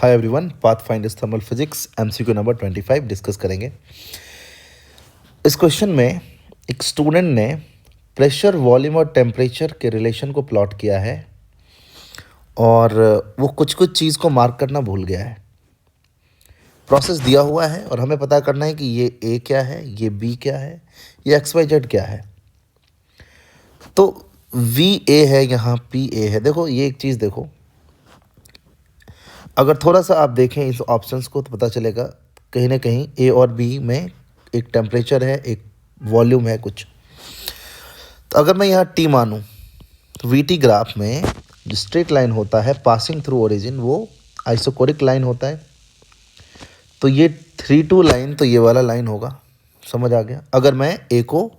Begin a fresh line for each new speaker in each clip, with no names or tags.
हाय everyone, pathfinders thermal physics MCQ number 25 discuss करेंगे। इस question में एक स्टूडेंट ने प्रेशर, वॉल्यूम और टेम्परेचर के रिलेशन को प्लॉट किया है और वो कुछ कुछ चीज़ को मार्क करना भूल गया है। प्रोसेस दिया हुआ है और हमें पता करना है कि ये ए क्या है, ये बी क्या है, ये एक्स वाई जेड क्या है। तो वी ए है, यहाँ पी ए है। देखो ये एक चीज़ देखो, अगर थोड़ा सा आप देखें इस ऑप्शंस को तो पता चलेगा कहीं ना कहीं ए और बी में एक टेम्परेचर है, एक वॉल्यूम है कुछ। तो अगर मैं यहाँ टी मानूँ तो वी टी ग्राफ में जो स्ट्रेट लाइन होता है पासिंग थ्रू ओरिजिन वो आइसोकोरिक लाइन होता है। तो ये 3-2 लाइन तो ये वाला लाइन होगा, समझ आ गया। अगर मैं ए को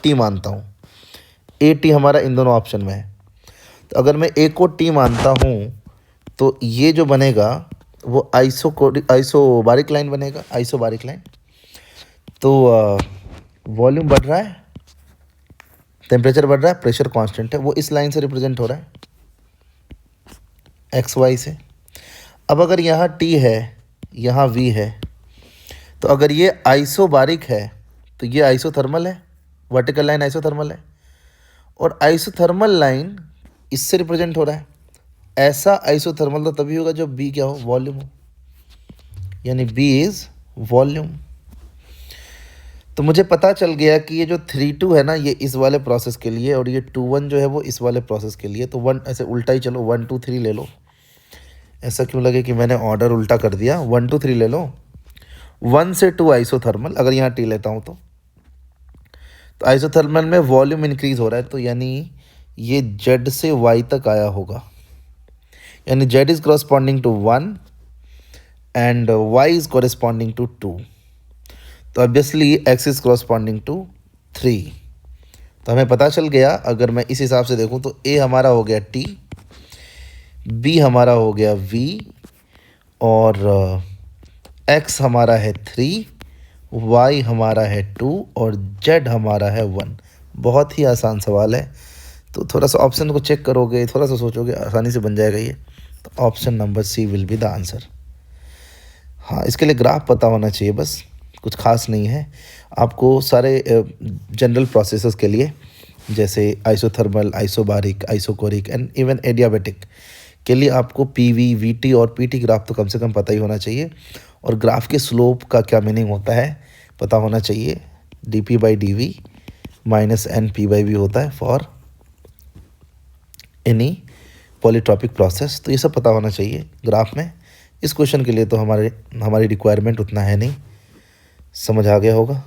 टी मानता हूँ, ए टी हमारा इन दोनों ऑप्शन में है, तो अगर मैं ए को टी मानता हूँ तो ये जो बनेगा वो आइसोबारिक लाइन बनेगा, आइसोबारिक लाइन। तो वॉल्यूम बढ़ रहा है, टेम्परेचर बढ़ रहा है, प्रेशर कांस्टेंट है, वो इस लाइन से रिप्रेजेंट हो रहा है एक्स वाई से। अब अगर यहाँ टी है, यहाँ वी है, तो अगर ये आइसोबारिक है तो ये आइसोथर्मल है, वर्टिकल लाइन आइसोथर्मल है, और आइसोथर्मल लाइन इससे रिप्रेजेंट हो रहा है। ऐसा आइसोथर्मल तो तभी होगा जब बी क्या हो, वॉल्यूम हो, यानी बी इज वॉल्यूम। तो मुझे पता चल गया कि ये जो 3-2 है ना, ये इस वाले प्रोसेस के लिए, और ये 2-1 जो है वो इस वाले प्रोसेस के लिए। तो 1 ऐसे उल्टा ही चलो, 1-2-3 ले लो। ऐसा क्यों लगे कि मैंने ऑर्डर उल्टा कर दिया, 1-2-3 ले लो। 1 से 2 आइसोथर्मल, अगर यहाँ टी लेता हूँ तो आइसोथर्मल में वॉल्यूम इंक्रीज हो रहा है, तो यानी ये जेड से वाई तक आया होगा, यानी z is corresponding to 1 and y is corresponding to 2. तो obviously x is corresponding to 3। तो हमें पता चल गया, अगर मैं इस हिसाब से देखूं तो a हमारा हो गया t, b हमारा हो गया v, और x हमारा है 3, y हमारा है 2 और z हमारा है 1। बहुत ही आसान सवाल है, तो थोड़ा सा ऑप्शन को चेक करोगे, थोड़ा सा सोचोगे, आसानी से बन जाएगा ये। तो option number C will be the answer. हाँ, इसके लिए ग्राफ पता होना चाहिए, बस कुछ खास नहीं है। आपको सारे जनरल प्रोसेसेस के लिए, जैसे isothermal, isobaric, isochoric and even adiabatic के लिए आपको पीवी, वीटी और पीटी ग्राफ तो कम से कम पता ही होना चाहिए। और ग्राफ के स्लोप का क्या मीनिंग होता है पता होना चाहिए। dp/dv माइनस np/v होता है फॉर एनी पॉलीट्रॉपिक प्रोसेस। तो ये सब पता होना चाहिए ग्राफ में। इस क्वेश्चन के लिए तो हमारी रिक्वायरमेंट उतना है नहीं, समझ आ गया होगा।